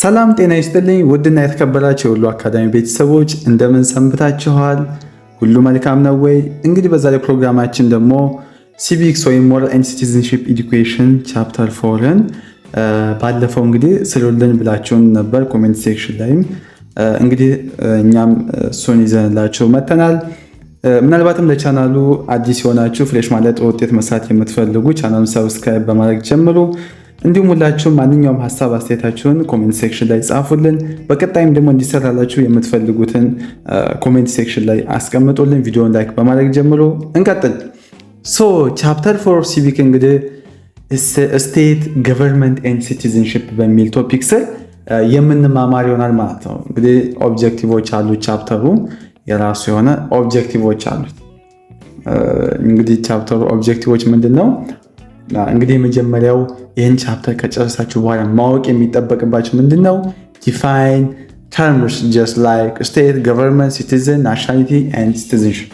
ሰላም ጤና ይስጥልኝ ውድና የተከበራችሁ የሁሉ አካዳሚ ቤተሰቦች እንደምን ሰንብታችኋል? ሁሉ መልካም ነው ወይ? እንግዲህ በዛሬው ፕሮግራማችን ደግሞ ሲቪክስ ወይም ሞራል ኤንድ ሲቲዝንሺፕ ኤዱኬሽን ቻፕተር 4ን ባለፈው እንግዲህ ስሉልን ብላችሁን ነበር ኮሜንት ሴክሽን ላይም እንግዲህ እኛም እሱን ይዘንላችሁ መተናል። ምናልባትም ለቻናሉ አዲስ የሆናችሁ ፍሬሽ ማለት ውጤት መስራት የምትፈልጉ ቻናሉን ሰብስክራይብ በማድረግ ጀምሩ። እንዲሁም ሁላችሁም ማንኛውም ሀሳብ አስተያየታችሁን ኮሜንት ሴክሽን ላይ ጻፉልን። በቀጣይም ደግሞ እንዲሰራላችሁ የምትፈልጉትን ኮሜንት ሴክሽን ላይ አስቀምጡልን። ቪዲዮን ላይክ በማድረግ ጀምሮ እንቀጥል። ቻፕተር 4 ሲቪክ እንግዲህ ስቴት ገቨርንመንት ኤንድ ሲቲዝንሺፕ በሚል ቶፒክ ስር የምንማማር ይሆናል ማለት ነው። እንግዲህ ኦብጀክቲቮች አሉት። ቻፕተሩ የራሱ የሆነ ኦብጀክቲቮች አሉት። እንግዲህ ቻፕተሩ ኦብጀክቲቮች ምንድን ነው? እንግዲህ የመጀመሪያው ይህን ቻፕተር ከጨረሳችሁ በኋላ ማወቅ የሚጠበቅባችሁ ምንድን ነው? ዲፋይን ተርምስ ጀስት ላይክ ስቴት ገቨርንመንት ሲቲዝን ናሽናሊቲ ኤንድ ሲቲዝንሺፕ።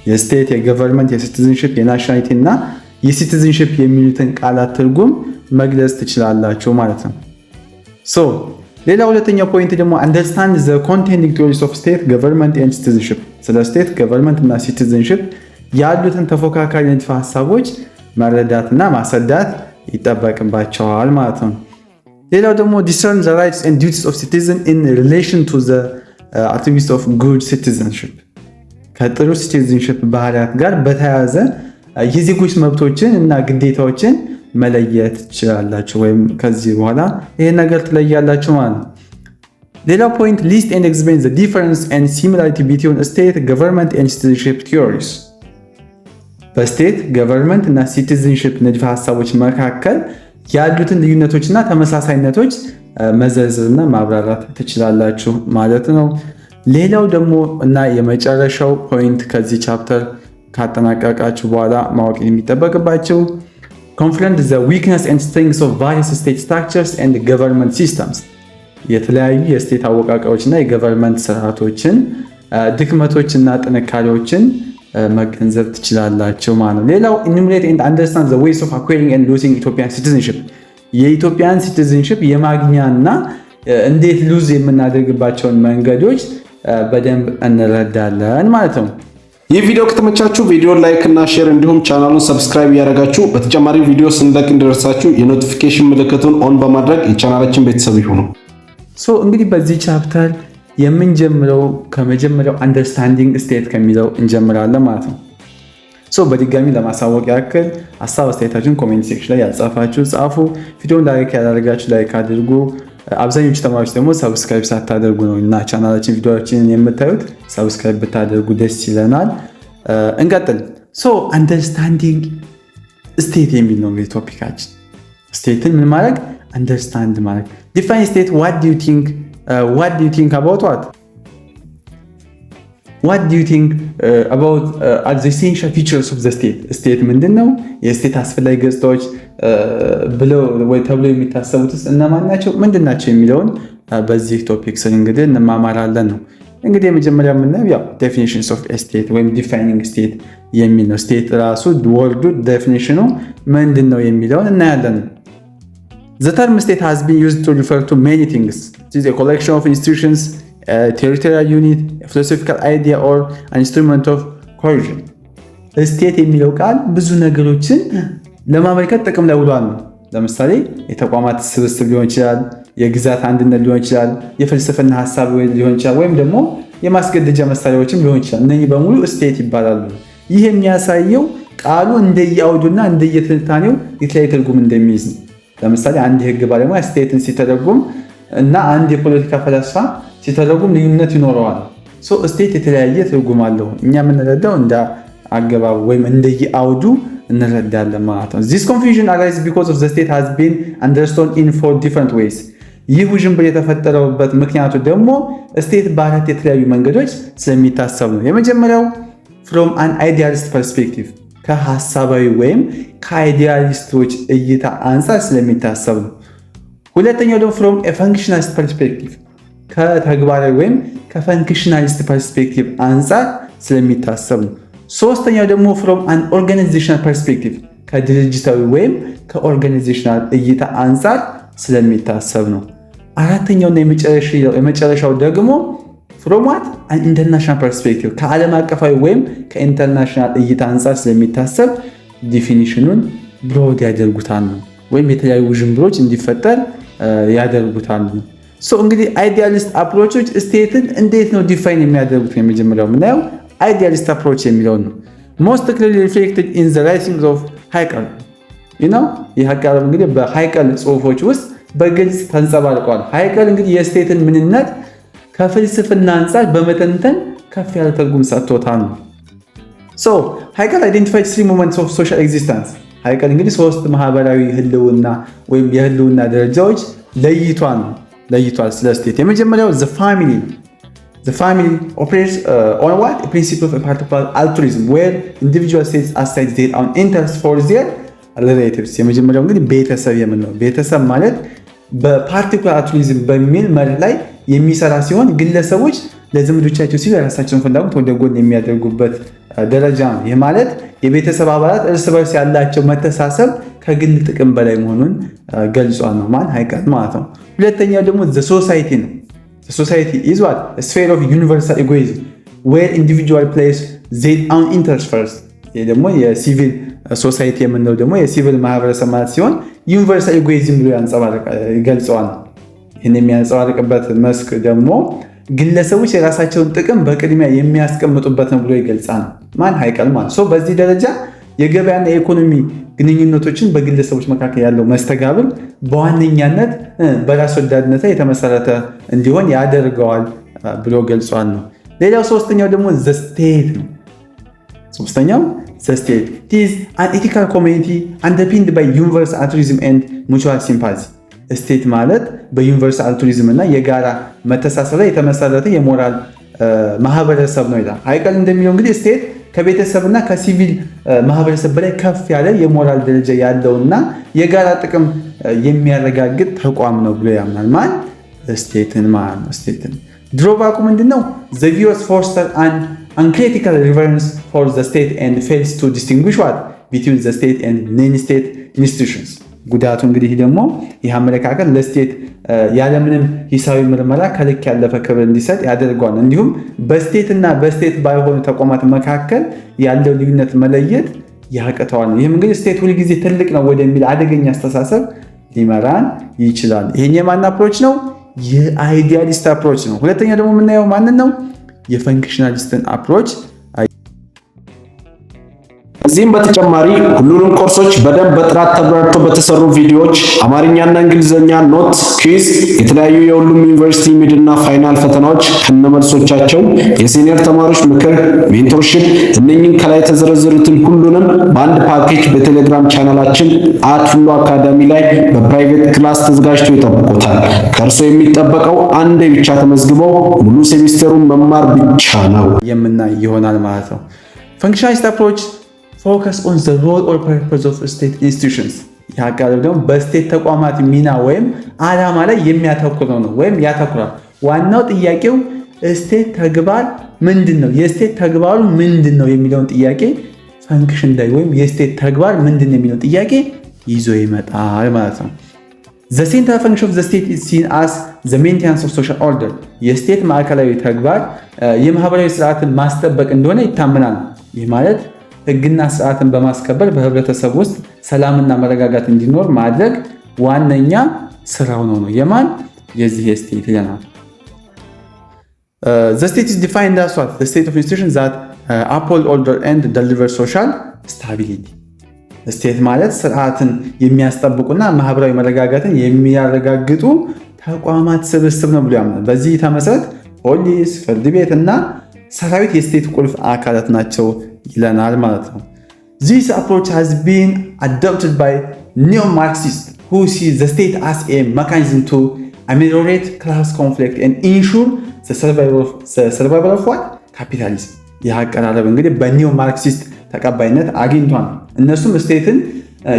የስቴት የገቨርንመንት የሲቲዝንሺፕ የናሽናሊቲ እና የሲቲዝንሺፕ የሚሉትን ቃላት ትርጉም መግለጽ ትችላላችሁ ማለት ነው። ሌላ ሁለተኛው ፖይንት ደግሞ አንደርስታንድ ዘ ኮንቴኒንግ ቲዎሪስ ኦፍ ስቴት ገቨርንመንት ኤንድ ሲቲዝንሺፕ። ስለ ስቴት ገቨርንመንት እና ሲቲዝንሺፕ ያሉትን ተፎካካሪ ንድፈ ሀሳቦች መረዳትና ማስረዳት ይጠበቅባቸዋል ማለት ነው። ሌላው ደግሞ discern the rights and duties of citizen in relation to the attributes of good citizenship። ከጥሩ ሲቲዝንሺፕ ባህሪያት ጋር በተያያዘ የዜጎች መብቶችን እና ግዴታዎችን መለየት ትችላላችሁ፣ ወይም ከዚህ በኋላ ይሄን ነገር ትለያላችሁ ማለት ነው። ሌላው ፖይንት list and explain the difference and similarity between state government and citizenship theories። በስቴት ገቨርንመንት እና ሲቲዝንሺፕ ንድፈ ሀሳቦች መካከል ያሉትን ልዩነቶችና ተመሳሳይነቶች መዘርዘርና ማብራራት ትችላላችሁ ማለት ነው። ሌላው ደግሞ እና የመጨረሻው ፖይንት ከዚህ ቻፕተር ካጠናቀቃችሁ በኋላ ማወቅ የሚጠበቅባቸው confront the weakness and strengths of various state structures and government systems። የተለያዩ የስቴት አወቃቀሮችና የገቨርንመንት ስርዓቶችን ድክመቶችና ጥንካሬዎችን መገንዘብ ትችላላችሁ ማለት ነው። ሌላው enumerate and understand the ways of acquiring and losing Ethiopian citizenship። የኢትዮጵያን ሲቲዝንሺፕ የማግኛና እንዴት ሉዝ የምናደርግባቸውን መንገዶች በደንብ እንረዳለን ማለት ነው። ይህ ቪዲዮ ከተመቻችሁ ቪዲዮ ላይክ እና ሼር እንዲሁም ቻናሉን ሰብስክራይብ ያደረጋችሁ በተጨማሪ ቪዲዮ ስንለቅ እንዲደርሳችሁ የኖቲፊኬሽን ምልክቱን ኦን በማድረግ የቻናላችን ቤተሰብ ይሁኑ። እንግዲህ በዚህ ቻፕተር የምንጀምረው ከመጀመሪያው አንደርስታንዲንግ ስቴት ከሚለው እንጀምራለን ማለት ነው። በድጋሚ ለማሳወቅ ያክል ሀሳብ አስተያየታችሁን ኮሜንት ሴክሽን ላይ ያልጻፋችሁ ጻፉ። ቪዲዮን ላይክ ያላደረጋችሁ ላይክ አድርጉ። አብዛኞቹ ተማሪዎች ደግሞ ሰብስክራይብ ሳታደርጉ ነው እና ቻናላችን ቪዲዮዎችን የምታዩት። ሰብስክራይብ ብታደርጉ ደስ ይለናል። እንቀጥል። አንደርስታንዲንግ ስቴት የሚል ነው እንግዲህ ቶፒካችን። ስቴትን ምን ማድረግ? አንደርስታንድ ማድረግ። ዲፋይን ስቴት what do you think about what? What do you think about the essential features of the state? ስቴት ምንድን ነው? የስቴት አስፈላጊ ገጽታዎች ብለው ወይ ተብሎ የሚታሰቡትስ እነማን ናቸው? ምንድን ናቸው የሚለውን በዚህ ቶፒክ ስር እንግዲህ እንማማራለን ነው። እንግዲህ የመጀመሪያ የምናየው ያው ዴፊኒሽንስ ኦፍ ስቴት ወይም ዲፋይኒንግ ስቴት የሚል ነው። ስቴት ራሱ ወርዱ ዴፊኒሽኑ ምንድን ነው የሚለውን እናያለን። The term state has been used to refer to many things. It is a collection of institutions, a territorial unit, a philosophical idea, or an instrument of coercion. ስቴት የሚለው ቃል ብዙ ነገሮችን ለማመልከት ጥቅም ላይ ውሏል ነው። ለምሳሌ የተቋማት ስብስብ ሊሆን ይችላል፣ የግዛት አንድነት ሊሆን ይችላል፣ የፍልስፍና ሀሳብ ሊሆን ይችላል፣ ወይም ደግሞ የማስገደጃ መሳሪያዎችም ሊሆን ይችላል። እነዚህ በሙሉ ስቴት ይባላሉ። ይህ የሚያሳየው ቃሉ እንደየአውዱና እንደየትንታኔው የተለያየ ትርጉም እንደሚይዝ ነው። ለምሳሌ አንድ የህግ ባለሙያ ስቴትን ሲተረጉም እና አንድ የፖለቲካ ፈላስፋ ሲተረጉም ልዩነት ይኖረዋል። ስቴት የተለያየ ትርጉም አለው። እኛ የምንረዳው እንደ አገባቡ ወይም እንደየአውዱ እንረዳለን ማለት ነው። This confusion arises because of the state has been understood in 4 different ways። ይህ ውዥንብር የተፈጠረበት ምክንያቱ ደግሞ ስቴት በአራት የተለያዩ መንገዶች ስለሚታሰብ ነው። የመጀመሪያው from an idealist perspective ከሐሳባዊ ወይም ከአይዲያሊስቶች እይታ አንጻር ስለሚታሰብ ነው። ሁለተኛው ደግሞ from a functionalist perspective ከተግባራዊ ወይም ከፈንክሽናሊስት ፐርስፔክቲቭ አንጻር ስለሚታሰብ ነው። ሶስተኛው ደግሞ from an organizational perspective ከድርጅታዊ ወይም ከኦርጋናይዜሽናል እይታ አንጻር ስለሚታሰብ ነው። አራተኛውና የመጨረሻው ደግሞ from what an international perspective ከዓለም አቀፋዊ ወይም ከኢንተርናሽናል እይታ አንጻር ስለሚታሰብ ዲፊኒሽኑን ብሮድ ያደርጉታል ነው ወይም የተለያዩ ውዥንብሮች እንዲፈጠር ያደርጉታል ነው። እንግዲህ አይዲያሊስት አፕሮቾች ስቴትን እንዴት ነው ዲፋይን የሚያደርጉት? የመጀመሪያው የምናየው አይዲያሊስት አፕሮች የሚለውን ነው። most clearly reflected in the writings of ሃይቀል ይህ አቀራረብ እንግዲህ በሃይቀል ጽሁፎች ውስጥ በግልጽ ተንጸባርቋል። ሃይቀል እንግዲህ የስቴትን ምንነት ከፍልስፍና አንጻር በመተንተን ከፍ ያለ ትርጉም ሰጥቶታል ነው። ሃይቀል identified three moments of social existence ሃይቀል እንግዲህ ሶስት ማህበራዊ ህልውና ወይም የህልውና ደረጃዎች ለይቷል ስለ ስቴት። የመጀመሪያው the family operates on what a principle of a particular altruism where individual states assign their own interests for their relatives የመጀመሪያው እንግዲህ ቤተሰብ የምንለው ቤተሰብ ማለት በፓርቲኩላር አልትሩይዝም በሚል መርህ ላይ የሚሰራ ሲሆን ግለሰቦች ለዘመዶቻቸው ሲሉ የራሳቸውን ፍላጎት ወደ ጎን የሚያደርጉበት ደረጃ ነው። ይህ ማለት የቤተሰብ አባላት እርስ በርስ ያላቸው መተሳሰብ ከግል ጥቅም በላይ መሆኑን ገልጿል ነው ማለት ሃይቀል ማለት ነው። ሁለተኛው ደግሞ the society ነው። the society is what a sphere of universal egoism where individual place their own interest first ይህ ደግሞ የሲቪል ሶሳይቲ የምንለው ደግሞ የሲቪል ማህበረሰብ ማለት ሲሆን ዩኒቨርሳል ኢጎይዝም ብሎ ይገልጸዋል። ይህን የሚያንጸባርቅበት መስክ ደግሞ ግለሰቦች የራሳቸውን ጥቅም በቅድሚያ የሚያስቀምጡበት ነው ብሎ ይገልጻል ማን ሃይቀል ማለት ነው። በዚህ ደረጃ የገበያና የኢኮኖሚ ግንኙነቶችን በግለሰቦች መካከል ያለው መስተጋብር በዋነኛነት በራስ ወዳድነት ላይ የተመሰረተ እንዲሆን ያደርገዋል ብሎ ገልጿል ነው። ሌላው ሶስተኛው ደግሞ the state ነው። ሶስተኛው the state is an ethical community underpinned by universal altruism and mutual sympathy ስቴት ማለት በዩኒቨርሳል አልትሩይዝም እና የጋራ መተሳሰብ ላይ የተመሰረተ የሞራል ማህበረሰብ ነው ይላል ሃይቀል። እንደሚለው እንግዲህ ስቴት ከቤተሰብና ከሲቪል ማህበረሰብ በላይ ከፍ ያለ የሞራል ደረጃ ያለውና የጋራ ጥቅም የሚያረጋግጥ ተቋም ነው ብሎ ያምናል ማን ስቴትን ማለት ነው። ስቴትን ድሮባኩ ምንድነው? the viewers foster an uncritical reverence for the state and fails to distinguish what between the state and non-state institutions ጉዳቱ እንግዲህ ደግሞ ይህ አመለካከት ለስቴት ያለምንም ሂሳዊ ምርመራ ከልክ ያለፈ ክብር እንዲሰጥ ያደርገዋል። እንዲሁም በስቴት እና በስቴት ባይሆኑ ተቋማት መካከል ያለው ልዩነት መለየት ያቅተዋል። ይህም እንግዲህ ስቴት ሁል ጊዜ ትልቅ ነው ወደሚል አደገኛ አስተሳሰብ ሊመራን ይችላል። ይሄን የማን አፕሮች ነው? የአይዲያሊስት አፕሮች ነው። ሁለተኛ ደግሞ የምናየው ማንን ነው? የፈንክሽናሊስትን አፕሮች። ከዚህም በተጨማሪ ሁሉንም ኮርሶች በደንብ በጥራት ተብራርተው በተሰሩ ቪዲዮዎች አማርኛና እንግሊዝኛ ኖት፣ ኩዊዝ፣ የተለያዩ የሁሉም ዩኒቨርሲቲ ሚድና ፋይናል ፈተናዎች ከነመልሶቻቸው፣ የሲኒየር ተማሪዎች ምክር፣ ሜንቶርሺፕ እነኚህን ከላይ የተዘረዘሩትን ሁሉንም በአንድ ፓኬጅ በቴሌግራም ቻናላችን @ሁሉ አካዳሚ ላይ በፕራይቬት ክላስ ተዘጋጅቶ ይጠብቁታል። ከእርሶ የሚጠበቀው አንዴ ብቻ ተመዝግበው ሙሉ ሴሚስተሩን መማር ብቻ ነው የምናይ ይሆናል ማለት ነው። ፈንክሽናሊስት አፕሮች focus on the role or purpose of state institutions ያቀርብ ደግሞ በስቴት ተቋማት ሚና ወይም ዓላማ ላይ የሚያተኩረው ነው ወይም ያተኩራል። ዋናው ጥያቄው ስቴት ተግባር ምንድነው፣ የስቴት ተግባሩ ምንድነው የሚለውን ጥያቄ ፈንክሽን ላይ ወይም የስቴት ተግባር ምንድነው የሚለውን ጥያቄ ይዞ ይመጣል ማለት ነው። The central function of the state is seen as the maintenance of social order የስቴት ማዕከላዊ ተግባር የማህበራዊ ስርዓትን ማስጠበቅ እንደሆነ ይታመናል። ይህ ማለት ህግና ስርዓትን በማስከበር በህብረተሰብ ውስጥ ሰላምና መረጋጋት እንዲኖር ማድረግ ዋነኛ ስራው ነው። የማን የዚህ ስቴት ይለናል። The state is defined as what? The state of institutions that uphold order and deliver social stability ስቴት ማለት ስርዓትን የሚያስጠብቁና ማህበራዊ መረጋጋትን የሚያረጋግጡ ተቋማት ስብስብ ነው ብሎ ያምናል። በዚህ ተመሰረት ፖሊስ፣ ፍርድ ቤት እና ሰራዊት የስቴት ቁልፍ አካላት ናቸው ይለናል ማለት ነው። This approach has been adopted by neo-Marxists who see the state as a mechanism to ameliorate class conflict and ensure the survival of what? Capitalism ይህ አቀራረብ እንግዲህ በኒዮ ማርክሲስት ተቀባይነት አግኝቷል። እነሱም ስቴትን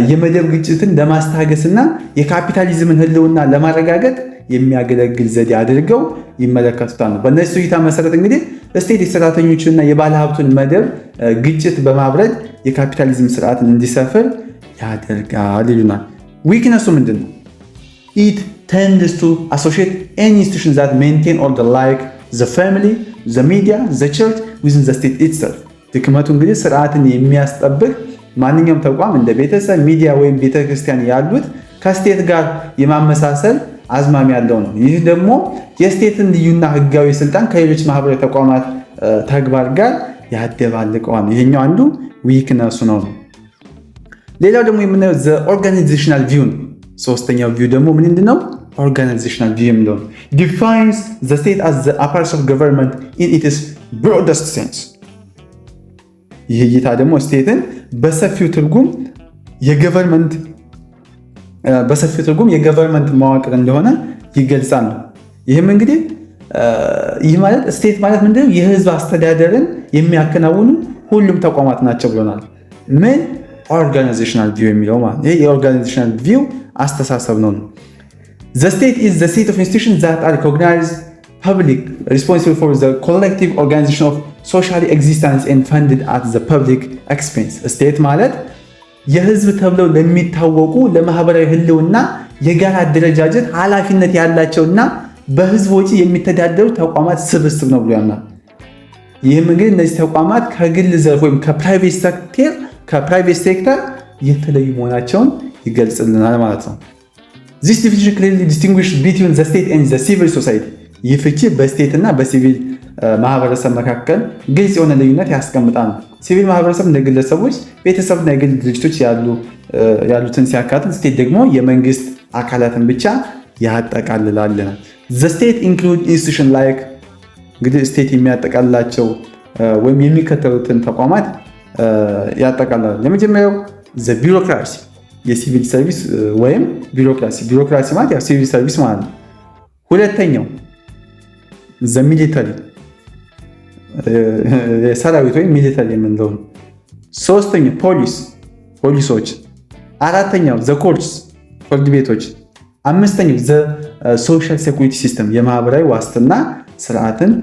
የመደብ ግጭትን ለማስታገስና የካፒታሊዝምን ህልውና ለማረጋገጥ የሚያገለግል ዘዴ አድርገው ይመለከቱታል። በእነሱ እይታ መሰረት እንግዲህ ስቴት የሰራተኞችንና የባለሀብቱን መደብ ግጭት በማብረድ የካፒታሊዝም ስርዓትን እንዲሰፍር ያደርጋል ይሉናል። ዊክነሱ ምንድን ነው? ኢት tends to associate any institution that maintain order like the family, the media, the church within the state itself. ድክመቱ እንግዲህ ስርዓትን የሚያስጠብቅ ማንኛውም ተቋም እንደ ቤተሰብ፣ ሚዲያ ወይም ቤተክርስቲያን ያሉት ከስቴት ጋር የማመሳሰል አዝማሚ ያለው ነው። ይህ ደግሞ የስቴትን ልዩና ህጋዊ ስልጣን ከሌሎች ማህበራዊ ተቋማት ተግባር ጋር ያደባልቀዋል። ይሄኛው አንዱ ዊክነሱ ነው። ሌላው ደግሞ የምናየው the organizational view ነው። ሶስተኛው ቪው ደግሞ ምንድነው? organizational view የሚለው defines the state as the apparatus of government in its broadest sense። ይህ እይታ ደግሞ ስቴትን በሰፊው ትርጉም የገቨርንመንት መዋቅር እንደሆነ ይገልጻል። ይህም እንግዲህ ይህ ማለት ስቴት ማለት ምንድነው? የህዝብ አስተዳደርን የሚያከናውኑ ሁሉም ተቋማት ናቸው ብሎናል። ምን ኦርጋናይዜሽናል ቪው የሚለው ማለት ይሄ የኦርጋናይዜሽናል ቪው አስተሳሰብ ነው። The state is the set of institutions that are recognized public, responsible for the collective organization of social existence and funded at the public expense. ስቴት ማለት የህዝብ ተብለው ለሚታወቁ ለማህበራዊ ህልውና የጋራ አደረጃጀት ኃላፊነት ያላቸውና በህዝብ ወጪ የሚተዳደሩ ተቋማት ስብስብ ነው ብሎ ያምናል። ይህም እንግዲህ እነዚህ ተቋማት ከግል ዘርፍ ወይም ከፕራይቬት ሴክተር የተለዩ መሆናቸውን ይገልጽልናል ማለት ነው። This definition clearly distinguishes between the state and the civil society. ይህ ፍቺ በስቴት እና በሲቪል ማህበረሰብ መካከል ግልጽ የሆነ ልዩነት ያስቀምጣል። ሲቪል ማህበረሰብ እንደ ግለሰቦች፣ ቤተሰብና የግል ድርጅቶች ያሉትን ሲያካትት፣ ስቴት ደግሞ የመንግስት አካላትን ብቻ ያጠቃልላል። The state includes institutions like እንግዲህ ስቴት የሚያጠቃልላቸው ወይም የሚከተሉትን ተቋማት ያጠቃልላል። የመጀመሪያው the bureaucracy የሲቪል ሰርቪስ ወይም ቢሮክራሲ ማለት ያው ሲቪል ሰርቪስ ማለት ነው። ሁለተኛው the military የሰራዊት ወይም ሚሊተሪ የምንለው ነው። ሶስተኛው ፖሊሶች። አራተኛው the courts ፍርድ ቤቶች። አምስተኛው the social security system የማህበራዊ ዋስትና ስርዓትን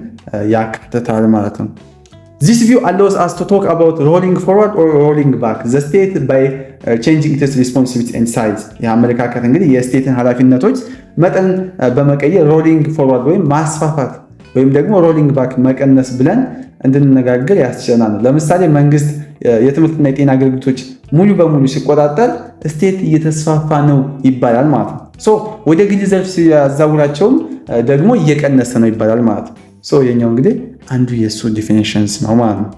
ያካትታል ማለት ነው። This view allows us to talk about rolling forward or rolling back the state by changing its responsibilities and size. የአመለካከት እንግዲህ የስቴትን ኃላፊነቶች መጠን በመቀየር ሮሊንግ ፎርዋርድ ወይም ማስፋፋት ወይም ደግሞ ሮሊንግ ባክ መቀነስ ብለን እንድንነጋገር ያስችለናል። ለምሳሌ መንግስት የትምህርትና የጤና አገልግሎቶች ሙሉ በሙሉ ሲቆጣጠር ስቴት እየተስፋፋ ነው ይባላል ማለት ነው። ወደ ግል ዘርፍ ሲያዛውራቸውም ደግሞ እየቀነሰ ነው ይባላል ማለት ነው። የኛው እንግዲህ አንዱ የሱ ዲፊኒሽንስ ነው ማለት ነው።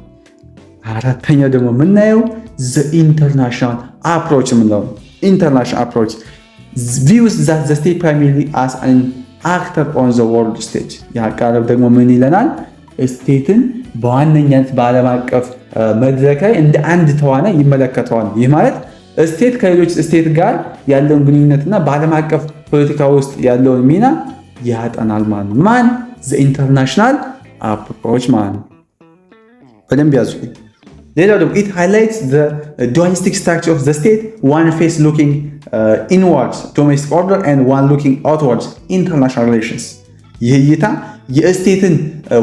አራተኛው ደግሞ የምናየው the international approach የምንለው international approach views that the state primarily as an actor on the world stage። ያቀረብ ደግሞ ምን ይለናል? ስቴትን በዋነኛነት በዓለም አቀፍ መድረክ ላይ እንደ አንድ ተዋናይ ይመለከተዋል። ይህ ማለት ስቴት ከሌሎች ስቴት ጋር ያለውን ግንኙነትና በዓለም አቀፍ ፖለቲካ ውስጥ ያለውን ሚና ያጠናል ማለት ነው። ማን? the international approach ማለት ነው። በደንብ ያዙ። ሌላው ደግሞ it highlights the dualistic structure of the state, one face looking inwards domestic order and one looking outwards international relations። ይህ እይታ የስቴትን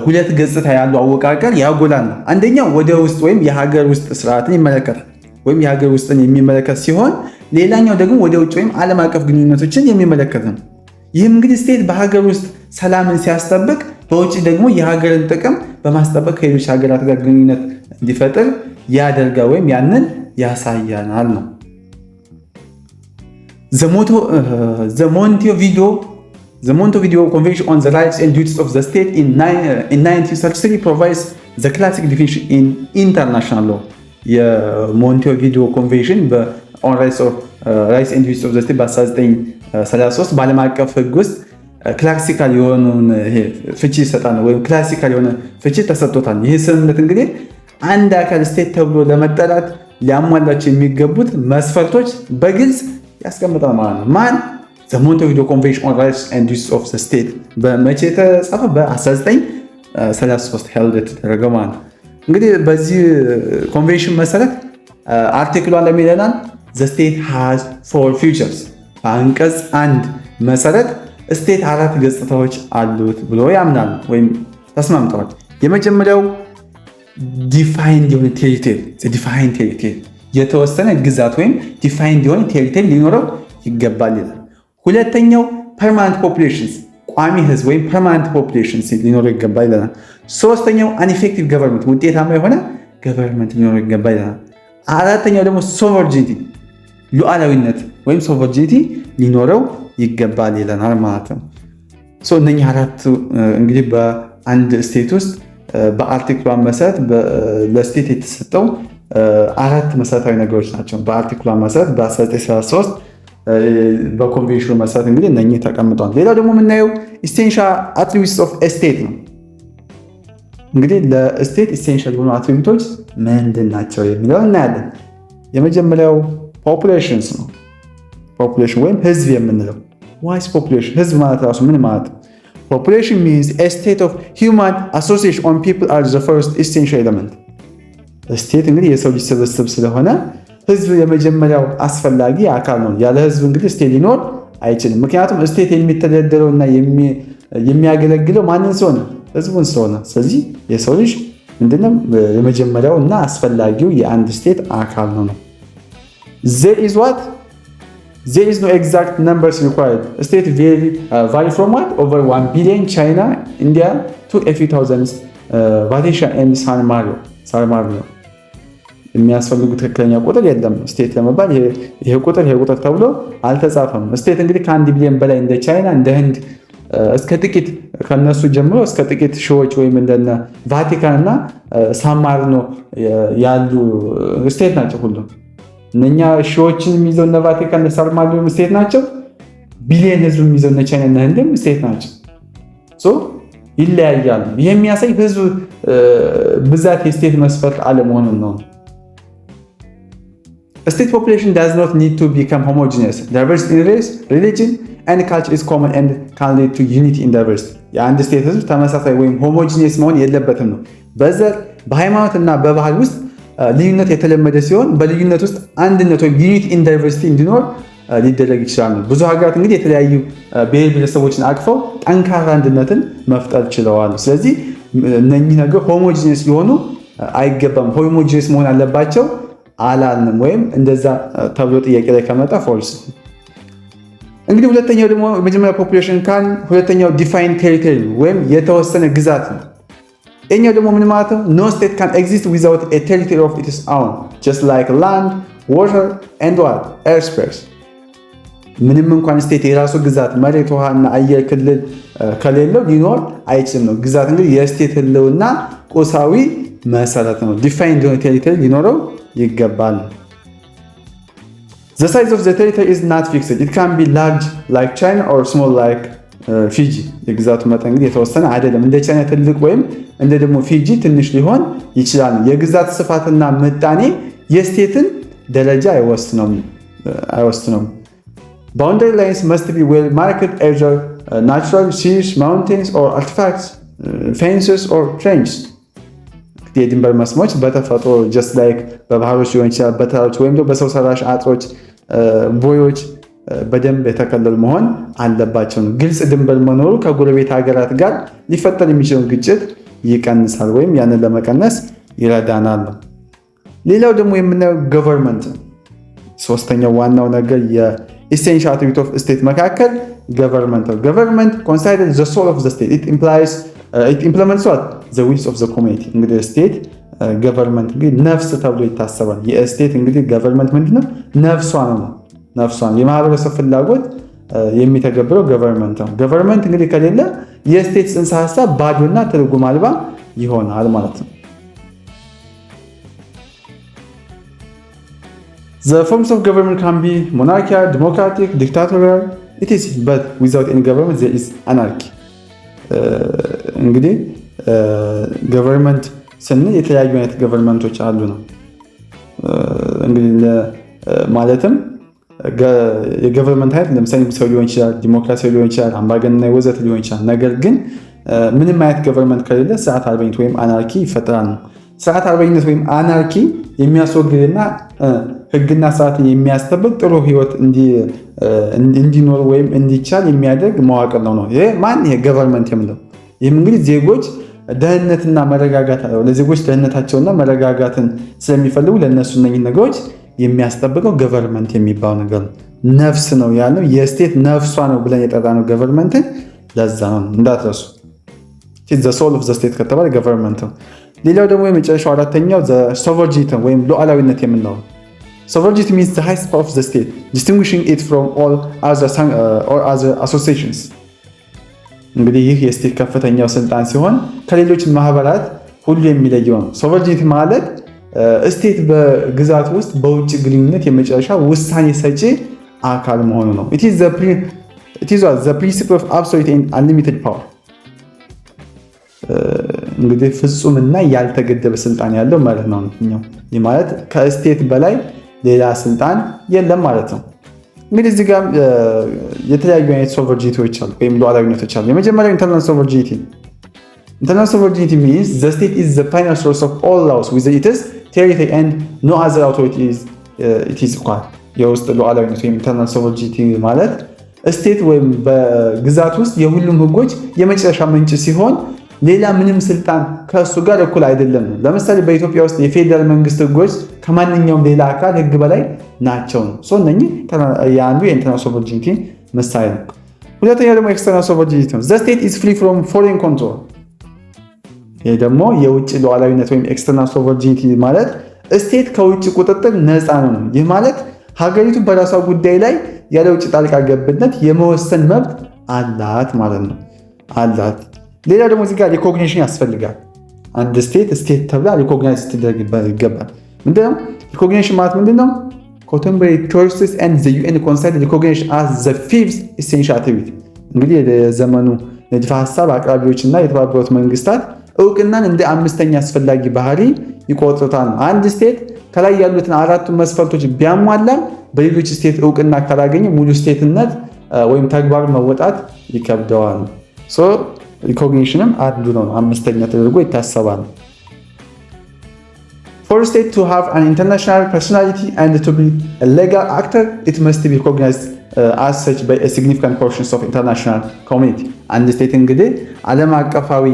ሁለት ገጽታ ያለው አወቃቀር ያጎላል። አንደኛው ወደ ውስጥ ወይም የሀገር ውስጥ ስርዓትን ይመለከታል ወይም የሀገር ውስጥን የሚመለከት ሲሆን፣ ሌላኛው ደግሞ ወደ ውጭ ወይም ዓለም አቀፍ ግንኙነቶችን የሚመለከት ነው። ይህም እንግዲህ ስቴት በሀገር ውስጥ ሰላምን ሲያስጠብቅ፣ በውጭ ደግሞ የሀገርን ጥቅም በማስጠበቅ ከሌሎች ሀገራት ጋር ግንኙነት እንዲፈጥር ያደርጋል ወይም ያንን ያሳያናል ነው። The Montevideo Convention on the Rights and Duties of the State in 1933 provides the classic definition in international law. የሞንቴቪዲዮ ኮንቬንሽን on rights and duties of the state በ1933 በዓለም አቀፍ ሕግ ውስጥ ክላሲካል የሆነውን ፍቺ ይሰጣል ወይም ክላሲካል የሆነ ፍቺ ተሰጥቶታል። ይህ ስምምነት እንግዲህ አንድ አካል ስቴት ተብሎ ለመጠራት ሊያሟላቸው የሚገቡት መስፈርቶች በግልጽ ያስቀምጣል ማለት ነው። ማን? The Montevideo Convention on Rights and Duties of the State በመቼ ተጻፈ? በ1933 ሄልድ የተደረገ ማለት ነው። እንግዲህ በዚህ ኮንቬንሽን መሰረት አርቲክሏ ለሚለናል the state has four features። በአንቀጽ 1 መሰረት ስቴት 4 ገጽታዎች አሉት ብሎ ያምናል ወይም ተስማምተዋል። የመጀመሪያው ዲፋይንድ የሆነ ቴሪቶሪ የተወሰነ ግዛት ወይም ዲፋይንድ የሆነ ቴሪቶሪ ሊኖረው ይገባል ይላል። ሁለተኛው ፐርማነንት ፖፑሌሽንስ ቋሚ ህዝብ ወይም ፐርማነንት ፖፑሌሽንስ ሊኖረው ይገባል ይለናል። ሶስተኛው አንኢፌክቲቭ ገቨርንመንት ውጤታማ የሆነ ገቨርንመንት ሊኖረው ይገባል ይለናል። አራተኛው ደግሞ ሶቨርጂኒቲ ሉዓላዊነት ወይም ሶቨርጂኒቲ ሊኖረው ይገባል ይለናል ማለት ነው። እነኚህ አራቱ እንግዲህ በአንድ ስቴት ውስጥ በአርቲክሏ መሰረት ለስቴት የተሰጠው አራት መሰረታዊ ነገሮች ናቸው። በአርቲክሏ መሰረት በ1933 በኮንቬንሽኑ መሰረት እንግዲህ እነኚህ ተቀምጧል። ሌላው ደግሞ የምናየው ኢሴንሻል አትሪቢዩትስ ኦፍ ስቴት ነው። እንግዲህ ለስቴት ኢሴንሻል የሆኑ አትሪቢዩቶች ምንድን ናቸው የሚለው እናያለን። የመጀመሪያው ፖፑሌሽንስ ነው። ፖፑሌሽን ወይም ህዝብ የምንለው ዋይስ ፖፑሌሽን ህዝብ ማለት ራሱ ምን ማለት ነው? ፖፑሌሽን ሚንስ ኤ ስቴት ኦፍ ሂውማን አሶሲዬሽን ኦን ፒፕል አር ዘ ፈርስት ኢሴንሻል ኤለመንት። ስቴት እንግዲህ የሰው ልጅ ስብስብ ስለሆነ ህዝብ የመጀመሪያው አስፈላጊ አካል ነው። ያለ ህዝብ እንግዲህ ስቴት ሊኖር አይችልም። ምክንያቱም ስቴት የሚተዳደረው እና የሚያገለግለው ማንን ስለሆነ? ህዝቡን ስለሆነ። ስለዚህ የሰው ልጅ ምንድነው የመጀመሪያው እና አስፈላጊው የአንድ ስቴት አካል ነው። There is what? There is no exact numbers required. State vary from what? Over 1 billion China, India to a few thousands Vatican and San Marino. የሚያስፈልጉ ትክክለኛ ቁጥር የለም። ስቴት ለመባል ይሄ ቁጥር ተብሎ አልተጻፈም። ስቴት እንግዲህ ከ1 ቢሊዮን በላይ እንደ ቻይና እንደ ህንድ እስከ ጥቂት ከነሱ ጀምሮ እስከ ጥቂት ሺዎች ወይም እንደነ ቫቲካን እና ሳን ማሪኖ ያሉ ስቴት ናቸው ሁሉ። እነኛ ሺዎችን የሚይዘው እነ ቫቲካን እና ሳን ማሪኖ ስቴት ናቸው። ቢሊዮን ህዝብ የሚይዘው እነ ቻይና እና ህንድም ስቴት ናቸው። ይለያያሉ። ይሄ የሚያሳይ ህዝብ ብዛት የስቴት መስፈርት አለመሆኑን ነው። A state population does not need to become homogeneous. Diversity in race, religion, and culture is common and can lead to unity in diversity. የአንድ ስቴት ህዝብ ተመሳሳይ ወይም ሆሞጂኒየስ መሆን የለበትም ነው። በዘር በሃይማኖት እና በባህል ውስጥ ልዩነት የተለመደ ሲሆን በልዩነት ውስጥ አንድነት ወይም ዩኒቲ ኢን ዳይቨርሲቲ እንዲኖር ሊደረግ ይችላል ነው። ብዙ ሀገራት እንግዲህ የተለያዩ ብሔር ብሔረሰቦችን አቅፈው ጠንካራ አንድነትን መፍጠር ችለዋል። ስለዚህ እነኚህ ነገር ሆሞጂኒየስ ሊሆኑ አይገባም። ሆሞጂኒየስ መሆን አለባቸው አላልንም። ወይም እንደዛ ተብሎ ጥያቄ ላይ ከመጣ ፎልስ። እንግዲህ ሁለተኛው ደግሞ መጀመሪያ ፖፑሌሽን ካን ሁለተኛው ዲፋይን ቴሪቶሪ ወይም የተወሰነ ግዛት ነው። እኛው ደግሞ ምን ማለት ነው? ኖ ስቴት ካን ኤግዚስት ዊዛውት ኤ ቴሪቶሪ ኦፍ ኢትስ ኦውን ጀስት ላይክ ላንድ ዋተር ኤንድ ዋት ኤር ስፔስ። ምንም እንኳን ስቴት የራሱ ግዛት መሬት፣ ውሃና አየር ክልል ከሌለው ሊኖር አይችልም ነው። ግዛት እንግዲህ የስቴት ህልውና ቁሳዊ መሰረት ነው። ዲፋይን የሆነ ቴሪቶሪ ሊኖረው ይገባል። The size of the territory is not fixed. It can be large like China or small like Fiji. የግዛቱ መጠን እንግዲህ የተወሰነ አይደለም። እንደ ቻይና ትልቅ ወይም እንደ ደግሞ ፊጂ ትንሽ ሊሆን ይችላል። የግዛት ስፋትና ምጣኔ የስቴትን ደረጃ አይወስነውም። Boundary lines must be well marked, either natural, seas, mountains or artifacts, fences or trenches. የድንበር መስመሮች በተፈጥሮ just like በባህሮች ሊሆን ይችላል፣ በተራሮች ወይም በሰው ሰራሽ አጥሮች፣ ቦዮች በደንብ የተከለሉ መሆን አለባቸው። ግልጽ ድንበር መኖሩ ከጎረቤት ሀገራት ጋር ሊፈጠር የሚችለውን ግጭት ይቀንሳል ወይም ያንን ለመቀነስ ይረዳናል። ሌላው ደግሞ የምናየው ገቨርንመንት ነው። ሶስተኛው ዋናው ነገር የኢሴንሻል አትሪቢዩት ኦፍ ስቴት መካከል ገቨርንመንት ነው። ገቨርንመንት considers the soul of the state. It implements what? The wills of the community. እንግዲህ ስቴት ገቨርንመንት እንግዲህ ነፍስ ተብሎ ይታሰባል። የስቴት እንግዲህ ገቨርንመንት ምንድነው? ነፍሷ ነው። የማህበረሰብ ፍላጎት የሚተገብረው ገቨርንመንት ነው። ገቨርንመንት እንግዲህ ከሌለ የስቴት ጽንሰ ሀሳብ ባዶና ትርጉም አልባ ይሆናል ማለት ነው። The forms of government can be monarchical, democratic, dictatorial. It is, but without any government there is anarchy. እንግዲህ ገቨርንመንት ስንል የተለያዩ አይነት ገቨርንመንቶች አሉ ነው። እንግዲህ ማለትም የገቨርንመንት አይነት ለምሳሌ ሰው ሊሆን ይችላል፣ ዲሞክራሲያዊ ሊሆን ይችላል፣ አምባገነናዊ ወዘተ ሊሆን ይችላል። ነገር ግን ምንም አይነት ገቨርንመንት ከሌለ ስርዓት አልበኝነት ወይም አናርኪ ይፈጠራል ነው። ስርዓት አልበኝነት ወይም አናርኪ የሚያስወግድና ህግና ስርዓትን የሚያስጠብቅ ጥሩ ህይወት እንዲኖር ወይም እንዲቻል የሚያደርግ መዋቅር ነው። ይሄ ገቨርንመንት የምንለው ይህም እንግዲህ ዜጎች ደህንነትና መረጋጋት አለው። ለዜጎች ደህንነታቸውና መረጋጋትን ስለሚፈልጉ ለእነሱ እነኝህ ነገሮች የሚያስጠብቀው ገቨርንመንት የሚባለው ነገር ነው። ነፍስ ነው ያልነው የስቴት ነፍሷ ነው ብለን የጠራነው ገቨርንመንትን ለዛ ነው እንዳትረሱ። ዘ ሶል ኦፍ ዘ ስቴት ከተባለ ገቨርንመንት ነው። ሌላው ደግሞ የመጨረሻው አራተኛው ሶቨርጂቲ ወይም ሉዓላዊነት የምንለው sovereignty means the highest power of the state distinguishing it from all other associations። እንግዲህ ይህ የስቴት ከፍተኛው ስልጣን ሲሆን ከሌሎች ማህበራት ሁሉ የሚለየው ነው። ሶቨርጂቲ ማለት ስቴት በግዛት ውስጥ በውጭ ግንኙነት የመጨረሻ ውሳኔ ሰጪ አካል መሆኑ ነው። it is the principle of absolute and unlimited power። እንግዲህ ፍጹምና ያልተገደበ ስልጣን ያለው ማለት ነው። ይህ ማለት ከስቴት በላይ ሌላ ስልጣን የለም ማለት ነው። እንግዲህ እዚህ ጋር የተለያዩ አይነት ሶቨርጂቲዎች አሉ ወይም ሉዓላዊነቶች አሉ። የመጀመሪያው ኢንተርናል ሶቨርጂቲ። ኢንተርናል ሶቨርጂቲ means the state is the final source of all laws with its territory and no other authority it is equal። የውስጥ ሉዓላዊነት ወይም ኢንተርናል ሶቨርጂቲ ማለት ስቴት ወይም በግዛት ውስጥ የሁሉም ህጎች የመጨረሻ ምንጭ ሲሆን ሌላ ምንም ስልጣን ከእሱ ጋር እኩል አይደለም። ለምሳሌ በኢትዮጵያ ውስጥ የፌዴራል መንግስት ህጎች ከማንኛውም ሌላ አካል ህግ በላይ ናቸው ነው። እነኚህ የአንዱ የኢንተርናል ሶቨርጂቲ ምሳሌ ነው። ሁለተኛው ደግሞ ኤክስተርናል ሶቨርጂቲ ነው። the state is free from foreign control። ይህ ደግሞ የውጭ ሉዓላዊነት ወይም ኤክስተርናል ሶቨርጂቲ ማለት ስቴት ከውጭ ቁጥጥር ነፃ ነው። ይህ ማለት ሀገሪቱ በራሷ ጉዳይ ላይ ያለ ውጭ ጣልቃ ገብነት የመወሰን መብት አላት ማለት ነው አላት። ሌላ ደግሞ እዚህ ጋር ሪኮግኒሽን ያስፈልጋል። አንድ ስቴት ተብላ ሪኮግናይዝ ስትደረግ ይገባል። ምንድነው ሪኮግኒሽን ማለት? ምንድነው? contemporary choices and the UN considered recognition as the fifth essential activity። እንግዲህ የዘመኑ ንድፈ ሐሳብ አቅራቢዎችና የተባበሩት መንግስታት እውቅናን እንደ አምስተኛ አስፈላጊ ባህሪ ይቆጥሩታል። አንድ ስቴት ከላይ ያሉትን አራቱን መስፈርቶች ቢያሟላም በሌሎች ስቴት እውቅና ካላገኘ ሙሉ ስቴትነት ወይም ተግባር መወጣት ይከብደዋል። ሪኮግኒሽንም አንዱ ነው፣ አምስተኛ ተደርጎ ይታሰባል። For a state to have an international personality and to be a legal actor, it must be recognized as such by a significant portions of international community። አንድ ስቴት እንግዲህ ዓለም አቀፋዊ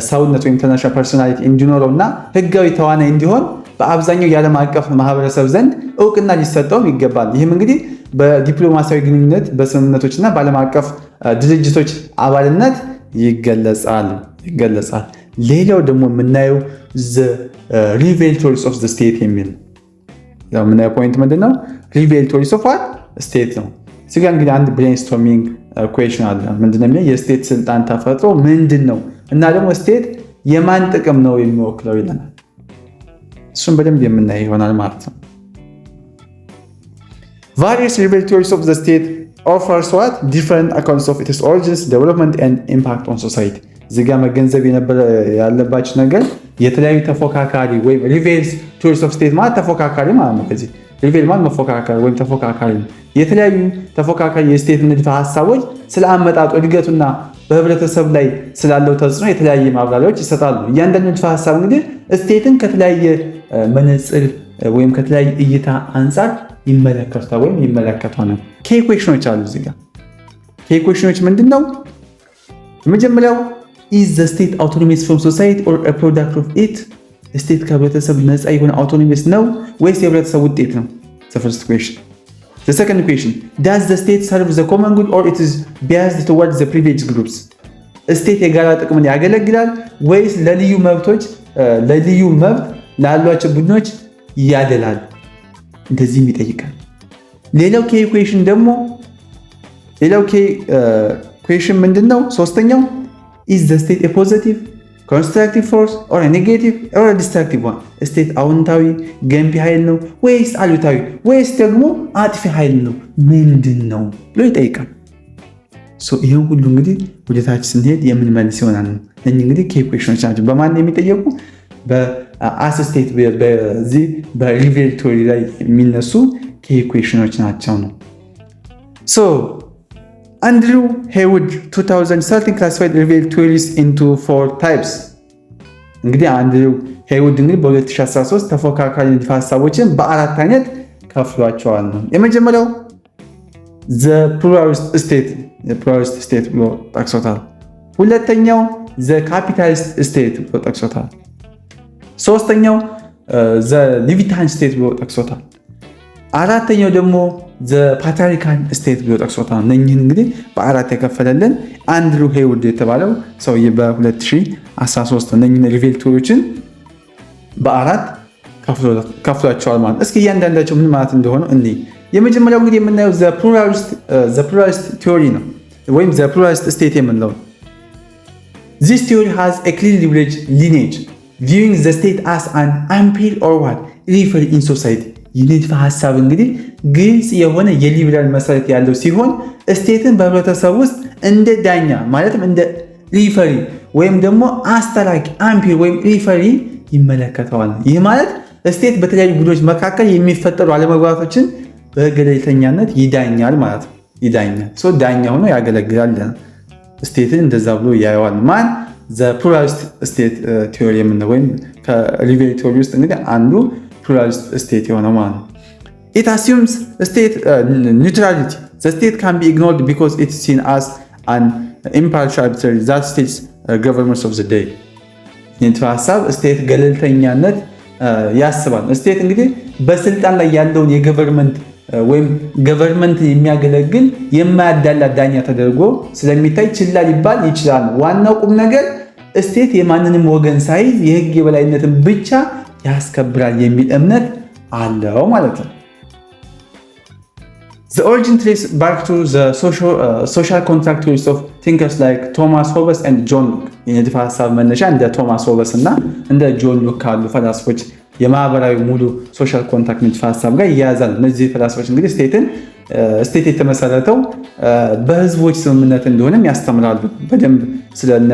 ሰውነት ወይም ኢንተርናሽናል ፐርሶናሊቲ እንዲኖረው እና ህጋዊ ተዋናይ እንዲሆን በአብዛኛው የዓለም አቀፍ ማህበረሰብ ዘንድ እውቅና ሊሰጠውም ይገባል። ይህም እንግዲህ በዲፕሎማሲያዊ ግንኙነት በስምምነቶችና በዓለም አቀፍ ድርጅቶች አባልነት ይገለጻል። ሌላው ደግሞ የምናየው ሪቬልቶሪስ ኦፍ ዘ ስቴት የሚል ያው የምናየው ፖይንት ምንድነው? ሪቬልቶሪስ ኦፍ ስቴት ነው። እዚህ ጋር እንግዲህ አንድ ብሬንስቶርሚንግ ኩዌሽን አለ። ምንድነው የሚለው የስቴት ስልጣን ተፈጥሮ ምንድን ነው እና ደግሞ ስቴት የማን ጥቅም ነው የሚወክለው ይለናል። እሱም በደንብ የምናየው ይሆናል ማለት ነው። Various revelatories of the state offers what different accounts of its origins, development and impact on society። እዚህ ጋር መገንዘብ ያለባችሁ ነገር የተለያዩ ተፎካካሪ ወይም ሪቬልቶሪስ ኦፍ ስቴት ማለት ተፎካካሪ ማለት ነው። ከዚህ ሪቬል ማለት መፎካካሪ ወይም ተፎካካሪ ነው። የተለያዩ ተፎካካሪ የስቴት ንድፈ ሐሳቦች ስለ አመጣጡ እድገቱና በህብረተሰብ ላይ ስላለው ተጽዕኖ የተለያየ ማብራሪያዎች ይሰጣሉ። እያንዳንዱ ንድፈ ሐሳብ እንግዲህ ስቴትን ከተለያየ መነጽር ወይም ከተለያየ እይታ አንጻር ይመለከታል ወይም ይመለከታል ነው። ኢኩዌሽኖች አሉ እዚህ ጋር። ኢኩዌሽኖች ምንድነው? የመጀመሪያው is the state autonomous from society or a product of it? ስቴት ከህብረተሰብ ነፃ የሆነ አውቶኖሚስ ነው ወይስ የህብረተሰብ ውጤት ነው? the first question. The second question, does the state serve the common good or it is biased towards the privileged groups? ስቴት የጋራ ጥቅምን ያገለግላል ወይስ ለልዩ መብት ላሏቸው ቡድኖች ያደላል? እንደዚህም ይጠይቃል። ሌላው ኢኩዌሽን ደግሞ ምንድነው? ሶስተኛው is the state a positive constructive force or a negative or a destructive one? ስቴት አዎንታዊ ገንቢ ኃይል ነው ወይስ አሉታዊ ወይስ ደግሞ አጥፊ ኃይል ነው? ምንድን ነው ብሎ ይጠይቃል። ይህን ሁሉ እንግዲህ ወደታች ስንሄድ የምንመልስ ይሆናል። እነዚህ እንግዲህ ኢኩዌሽኖች ናቸው። በማን የሚጠየቁ? በአስ ስቴት በዚህ በሪቬልቶሪ ላይ የሚነሱ ኢኩዌሽኖች ናቸው ነው። Andrew Haywood 2013 classified revelatories into 4 types። እንግዲህ አንድሪው ሄይውድ እንግዲህ በ2013 ተፎካካሪ ንድፈ ሐሳቦችን በአራት አይነት ከፍሏቸዋል ነው። የመጀመሪያው the pluralist state ብሎ ጠቅሶታል። ሁለተኛው the capitalist state ብሎ ጠቅሶታል። ሶስተኛው the Leviathan state ብሎ ጠቅሶታል። አራተኛው ደግሞ ፓትሪያርካል ስቴት ብሎ ጠቅሶታል። እነኝህን እንግዲህ በአራት የከፈለልን አንድሩ ሄይውርድ የተባለው ሰውዬ በ2013 እነኝህን ሪቬል ቲዎሪዎችን በአራት ከፍሏቸዋል ማለት። እስኪ እያንዳንዳቸው ምን ማለት እንደሆነ እንይ። የመጀመሪያው እንግዲህ የምናየው ዘ ፕሉራሊስት ቲዎሪ ነው ወይም ዘ ፕሉራሊስት ስቴት የምንለው። This theory has a clear liberal lineage, viewing the state as an unpaid or what referee in society. ይህ ንድፈ ሐሳብ እንግዲህ ግልጽ የሆነ የሊበራል መሰረት ያለው ሲሆን ስቴትን በህብረተሰብ ውስጥ እንደ ዳኛ ማለትም እንደ ሪፈሪ ወይም ደግሞ አስታራቂ አምፒር ወይም ሪፈሪ ይመለከተዋል። ይህ ማለት ስቴት በተለያዩ ቡድኖች መካከል የሚፈጠሩ አለመግባባቶችን በገለልተኛነት ይዳኛል ማለት ነው። ይዳኛል ዳኛ ሆኖ ያገለግላል። ስቴትን እንደዛ ብሎ ያየዋል። ማን ዘ ፕሉራሊስት ስቴት ቲዎሪ የምንለው ወይም ከሪቬል ቲዎሪ ውስጥ እንግዲህ አንዱ ፕሉራሊስት ስቴት የሆነው ማለት ነው። It assumes state neutrality. The state can be ignored because it is seen as an impartial arbitrary that states governments of the day. ንድፈ ሐሳብ ስቴት ገለልተኛነት ያስባል። ስቴት እንግዲህ በስልጣን ላይ ያለውን የገቨርንመንት ወይም ገቨርንመንት የሚያገለግል የማያዳላ ዳኛ ተደርጎ ስለሚታይ ችላ ሊባል ይችላል። ዋናው ቁም ነገር ስቴት የማንንም ወገን ሳይዝ የህግ የበላይነትን ብቻ ያስከብራል የሚል እምነት አለው ማለት ነው። The origin traces back to the social contract theories of thinkers like Thomas Hobbes and John Locke. የንድፈ ሐሳብ መነሻ እንደ ቶማስ ሆበስ እና እንደ ጆን ሉክ ካሉ ፈላስፎች የማህበራዊ ሙሉ ሶሻል ኮንትራክት ንድፈ ሐሳብ ጋር ይያያዛል። እነዚህ ፈላስፎች እንግዲህ ስቴት የተመሰረተው በህዝቦች ስምምነት እንደሆነም ያስተምራሉ። በደንብ ስለነ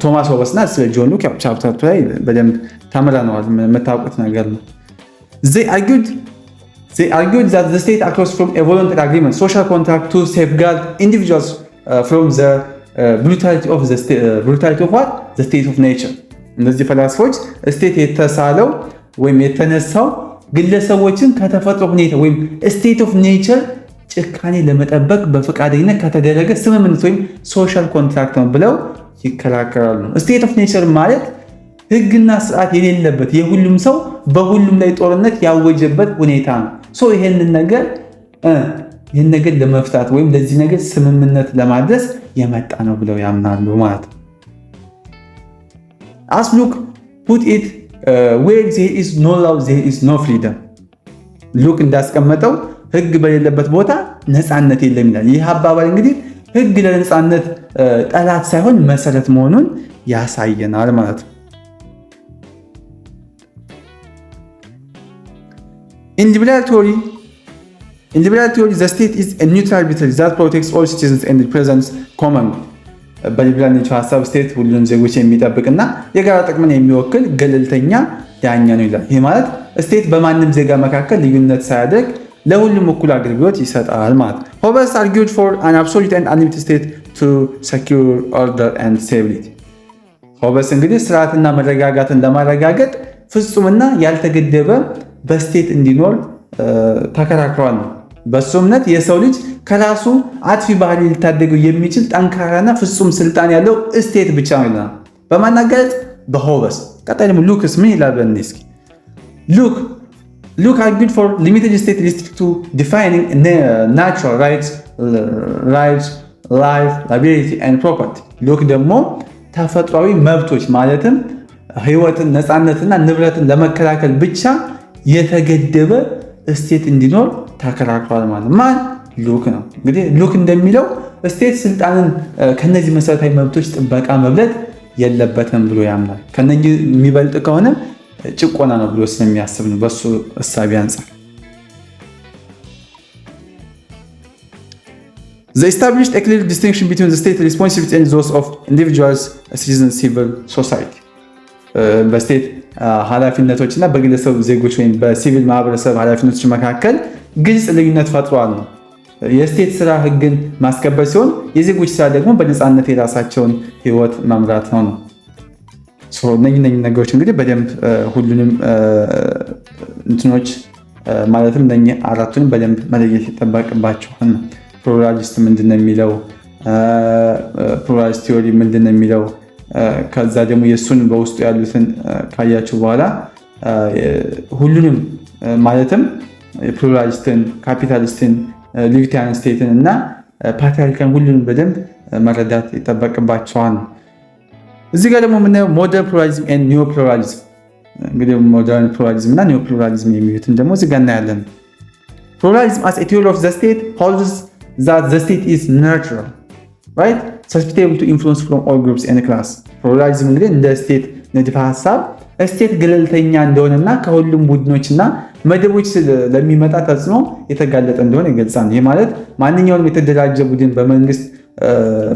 ቶማስ ሆበስ እና ስለ ጆን ሉክ ቻፕተር ላይ በደንብ ተምረነዋል። የምታውቁት ነገር ነው። They argued that the state acts from a voluntary agreement, social contract to safeguard individuals from the brutality of what? The state of nature. እነዚህ ፈላስፎች ስቴት የተሳለው ወይም የተነሳው ግለሰቦችን ከተፈጥሮ ሁኔታ ወይም ስቴት ኦፍ ኔቸር ጭካኔ ለመጠበቅ በፈቃደኝነት ከተደረገ ስምምነት ወይም ሶሻል ኮንትራክት ነው ብለው ይከራከራሉ። ስቴት ኦፍ ኔቸር ማለት ህግና ስርዓት የሌለበት የሁሉም ሰው በሁሉም ላይ ጦርነት ያወጀበት ሁኔታ ነው። ይህንን ነገር ለመፍታት ወይም ለዚህ ነገር ስምምነት ለማድረስ የመጣ ነው ብለው ያምናሉ ማለት ነው። As Locke put it, where there is no law, there is no freedom. ሉክ እንዳስቀመጠው ህግ በሌለበት ቦታ ነፃነት የለም ይላል። ይህ አባባል እንግዲህ ህግ ለነፃነት ጠላት ሳይሆን መሰረት መሆኑን ያሳየናል ማለት ነው። In liberal theory, the state is a neutral arbiter that protects all citizens and represents common good. በሊበራል ንድፈ ሐሳብ ስቴት ሁሉን ዜጎች የሚጠብቅና የጋራ ጥቅምን የሚወክል ገለልተኛ ዳኛ ነው ይላል። ይህ ማለት ስቴት በማንም ዜጋ መካከል ልዩነት ሳያደርግ ለሁሉም እኩል አገልግሎት ይሰጣል ማለት ነው። ሆበስ argued for an absolute and unlimited state to secure order and stability. ሆበስ እንግዲህ ስርዓትና መረጋጋትን ለማረጋገጥ ፍጹምና ያልተገደበ በስቴት እንዲኖር ተከራክሯል። በሱ እምነት የሰው ልጅ ከራሱ አጥፊ ባህሪ ሊታደገው የሚችል ጠንካራና ፍጹም ስልጣን ያለው ስቴት ብቻ ነው ይላል። በማናገጥ በሆበስ። ቀጣይ ደግሞ ሉክስ ምን ይላል? በእነዚህ Luke argued for limited state restricted to defining natural rights, life, liberty and property. ሉክ ደግሞ ተፈጥሯዊ መብቶች ማለትም ህይወትን፣ ነፃነትና ንብረትን ለመከላከል ብቻ የተገደበ ስቴት እንዲኖር ተከራክሯል ማለት ማን? ሉክ ነው። እንግዲህ ሉክ እንደሚለው ስቴት ስልጣንን ከነዚህ መሰረታዊ መብቶች ጥበቃ መብለጥ የለበትም ብሎ ያምናል። ከነዚህ የሚበልጥ ከሆነ ጭቆና ነው ብሎ ስለሚያስብ ነው በሱ እሳቤ አንፃር። They established a clear distinction between the state responsibilities and those of individuals, citizens, civil society. በስቴት ኃላፊነቶች እና በግለሰብ ዜጎች ወይም በሲቪል ማህበረሰብ ኃላፊነቶች መካከል ግልጽ ልዩነት ፈጥሯል ነው። የስቴት ስራ ህግን ማስከበር ሲሆን የዜጎች ስራ ደግሞ በነፃነት የራሳቸውን ህይወት መምራት ነው። እነኚህ ነገሮች እንግዲህ በደንብ ሁሉንም እንትኖች ማለትም እነኚህ አራቱንም በደንብ መለየት ይጠበቅባቸዋል። ፕሉራሊስት ምንድን ነው የሚለው፣ ፕሉራሊስት ቲዮሪ ምንድን ነው የሚለው፣ ከዛ ደግሞ የእሱን በውስጡ ያሉትን ካያችሁ በኋላ ሁሉንም ማለትም ፕሉራሊስትን፣ ካፒታሊስትን፣ ሊበርታሪያን ስቴትን እና ፓትሪያርካን ሁሉንም በደንብ መረዳት ይጠበቅባቸዋል። እዚህ ጋር ደግሞ የምናየው ሞደርን ፕሉራሊዝም ኤንድ ኒዮ ፕሉራሊዝም። እንግዲህ ሞደርን ፕሉራሊዝም እና ኒዮ ፕሉራሊዝም የሚሉትን ደግሞ እዚህ ጋር እናያለን። ፕሉራሊዝም as a theory of the state holds that the state is neutral, right? susceptible to influence from all groups and class. ፕሉራሊዝም እንግዲህ እንደ ስቴት ንድፈ ሀሳብ ስቴት ገለልተኛ እንደሆነና ከሁሉም ቡድኖችና መደቦች ለሚመጣ ተጽዕኖ የተጋለጠ እንደሆነ ይገልጻል። ይህ ማለት ማንኛውንም የተደራጀ ቡድን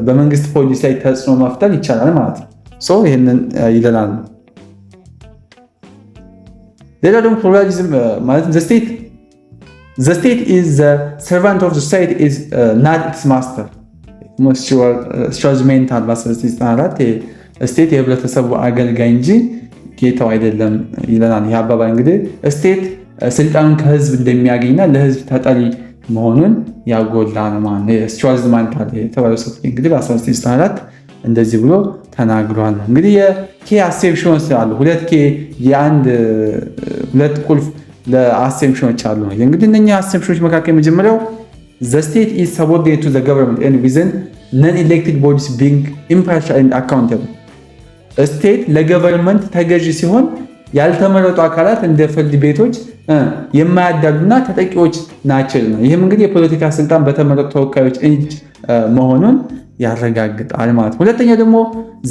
በመንግስት ፖሊሲ ላይ ተጽዕኖ መፍጠር ይቻላል ማለት ነው። ይህንን ይለናል። ሌላ ደግሞ ፕሉራሊዝም ማለት the state is the servant of the society is not its master ስትራዝሜንታል በ1994 ስቴት የህብረተሰቡ አገልጋይ እንጂ ጌታው አይደለም ይለናል። ይህ አባባል እንግዲህ ስቴት ስልጣኑን ከህዝብ እንደሚያገኝና ለህዝብ ተጠሪ መሆኑን ያጎላ ነው ማለት ነው። ስትራዝሜንታል የተባለው ሰው እንግዲህ በ1994 እንደዚህ ብሎ ተናግሯል። እንግዲህ የኬ አሴፕሽኖች አሉ። ሁለት ቁልፍ ለአሴፕሽኖች አሉ። እንግዲህ እነኛ አሴፕሽኖች መካከል የመጀመሪያው the state is subordinate to the government and within non-elected bodies being impartial and accountable. ስቴት ለገቨርንመንት ተገዢ ሲሆን ያልተመረጡ አካላት እንደ ፍርድ ቤቶች የማያዳሉና ተጠቂዎች ናቸው ነው። ይህም እንግዲህ የፖለቲካ ስልጣን በተመረጡ ተወካዮች እጅ መሆኑን ያረጋግጣል ማለት ነው። ሁለተኛው ደግሞ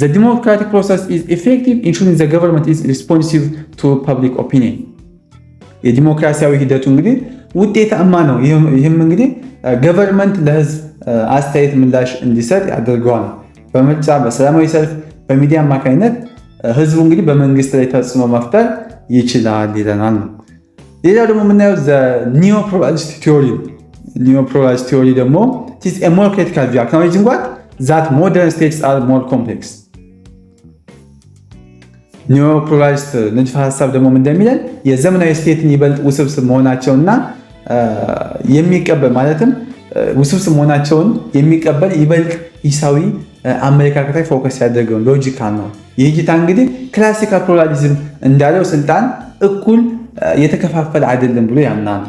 the democratic process is effective ensuring the government is responsive to public opinion. የዲሞክራሲያዊ ሂደቱ እንግዲህ ውጤታማ ነው። ይህም እንግዲህ ገቨርንመንት ለህዝብ አስተያየት ምላሽ እንዲሰጥ ያደርገዋል። በምርጫ፣ በሰላማዊ ሰልፍ፣ በሚዲያ አማካኝነት ህዝቡ እንግዲህ በመንግስት ላይ ተጽዕኖ መፍጠር ይችላል ይለናል ነው። ሌላው ደግሞ የምናየው ኒዮ ፕሉራሊስት ቲዮሪ። ኒዮ ፕሉራሊስት ቲዮሪ ደግሞ is a more critical view acknowledging what that modern states are more complex. ኒዮ ፕሉራሊስት ንድፈ ሀሳብ ደግሞ እንደሚለን የዘመናዊ ስቴትን ይበልጥ ውስብስብ መሆናቸውና የሚቀበል ማለትም ውስብስብ መሆናቸውን የሚቀበል ይበልጥ ሂሳዊ አመለካከት ላይ ፎከስ ያደረገው ሎጂካል ነው። ይህ እይታ እንግዲህ ክላሲካል ፕሉራሊዝም እንዳለው ስልጣን እኩል የተከፋፈለ አይደለም ብሎ ያምናል።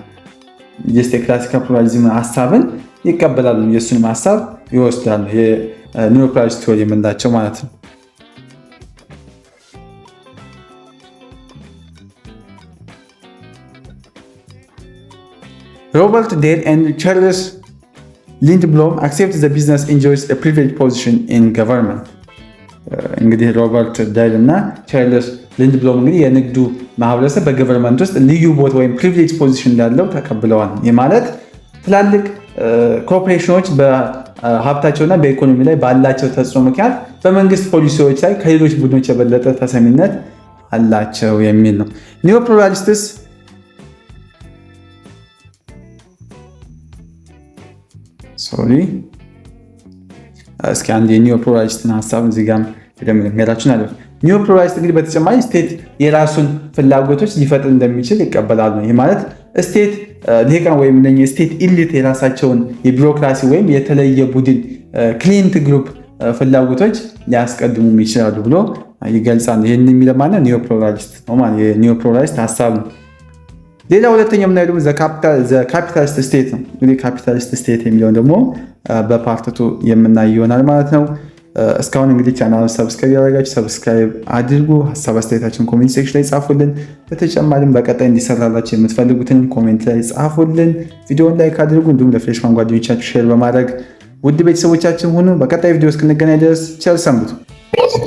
የክላሲካል ፕሉራሊዝም ሀሳብን ይቀበላሉ፣ የእሱንም ሀሳብ ይወስዳሉ። የኒዮ ፕሉራሊስት ቲዮሪ የምንላቸው ማለት ነው። ሮበርት ዴል and ቻርልስ ሊንድብሎም accept the business enjoys a privileged position in government. እንግዲህ ሮበርት ዴል እና ቻርልስ ሊንድብሎም እንግዲህ የንግዱ ማህበረሰብ በገቨርንመንት ውስጥ ልዩ ቦታ ወይም ፕሪቪሌጅ ፖዚሽን እንዳለው ተቀብለዋል። ይህ ማለት ትላልቅ ኮርፖሬሽኖች በሀብታቸውና በኢኮኖሚ ላይ ባላቸው ተጽዕኖ ምክንያት በመንግስት ፖሊሲዎች ላይ ከሌሎች ቡድኖች የበለጠ ተሰሚነት አላቸው የሚል ነው። ኒዮ ፕሉራሊስትስ እስኪ አንድ የኒዮ ፕሉራሊስትን ሀሳብ እዚህ ጋር ሄዳችሁን አለ። ኒዮ ፕሉራሊስት እንግዲህ በተጨማሪ ስቴት የራሱን ፍላጎቶች ሊፈጥር እንደሚችል ይቀበላሉ። ይህ ማለት ስቴት ሊቃን ወይም ስቴት ኢሊት የራሳቸውን የቢሮክራሲ ወይም የተለየ ቡድን ክሊንት ግሩፕ ፍላጎቶች ሊያስቀድሙ ይችላሉ ብሎ ይገልጻል። ይህን የሚለው ማለት ኒዮ ፕሉራሊስት ነው ማለት የኒዮ ፕሉራሊስት ሀሳብ ነው። ሌላ ሁለተኛው የምናየው ደግሞ ካፒታሊስት ስቴት ነው። እንግዲህ ካፒታሊስት ስቴት የሚለውን ደግሞ በፓርት 2 የምናይ ይሆናል ማለት ነው። እስካሁን እንግዲህ ቻናሉን ሰብስክራይብ ያደረጋችሁ ሰብስክራይብ አድርጉ። ሀሳብ አስተያየታችሁን ኮሜንት ሴክሽን ላይ ጻፉልን። በተጨማሪም በቀጣይ እንዲሰራላችሁ የምትፈልጉትን ኮሜንት ላይ ጻፉልን። ቪዲዮውን ላይክ አድርጉ። እንዲሁም ለፍሬሽማን ጓደኞቻችሁ ሼር በማድረግ ውድ ቤተሰቦቻችን ሁኑ። በቀጣይ ቪዲዮ እስክንገናኝ ድረስ ቸር ሰንብቱ።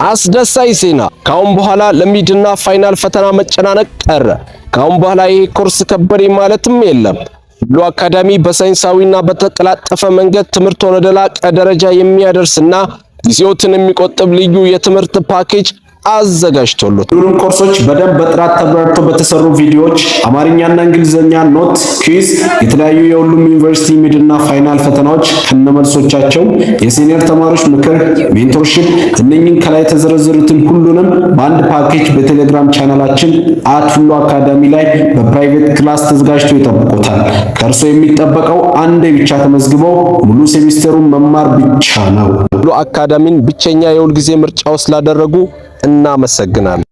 አስደሳች ዜና! ካሁን በኋላ ለሚድና ፋይናል ፈተና መጨናነቅ ቀረ። ካሁን በኋላ ይሄ ኮርስ ከበደ ማለትም የለም። ብሉ አካዳሚ በሳይንሳዊና በተቀላጠፈ መንገድ ትምህርቱን ወደ ላቀ ደረጃ የሚያደርስና ጊዜዎትን የሚቆጥብ ልዩ የትምህርት ፓኬጅ አዘጋጅቶሎት ሁሉንም ኮርሶች በደንብ በጥራት ተብራርቶ በተሰሩ ቪዲዮዎች አማርኛና እንግሊዘኛ ኖት፣ ኩዊዝ፣ የተለያዩ የሁሉም ዩኒቨርሲቲ ሚድና ፋይናል ፈተናዎች ከነመልሶቻቸው፣ የሲኒየር ተማሪዎች ምክር፣ ሜንቶርሺፕ እነኚህን ከላይ የተዘረዘሩትን ሁሉንም በአንድ ፓኬጅ በቴሌግራም ቻናላችን @ሁሉ አካዳሚ ላይ በፕራይቬት ክላስ ተዘጋጅቶ ይጠብቁታል። ከእርሶ የሚጠበቀው አንዴ ብቻ ተመዝግበው ሙሉ ሴሚስተሩን መማር ብቻ ነው። ሁሉ አካዳሚን ብቸኛ የሁል ጊዜ ምርጫው ስላደረጉ እናመሰግናለን።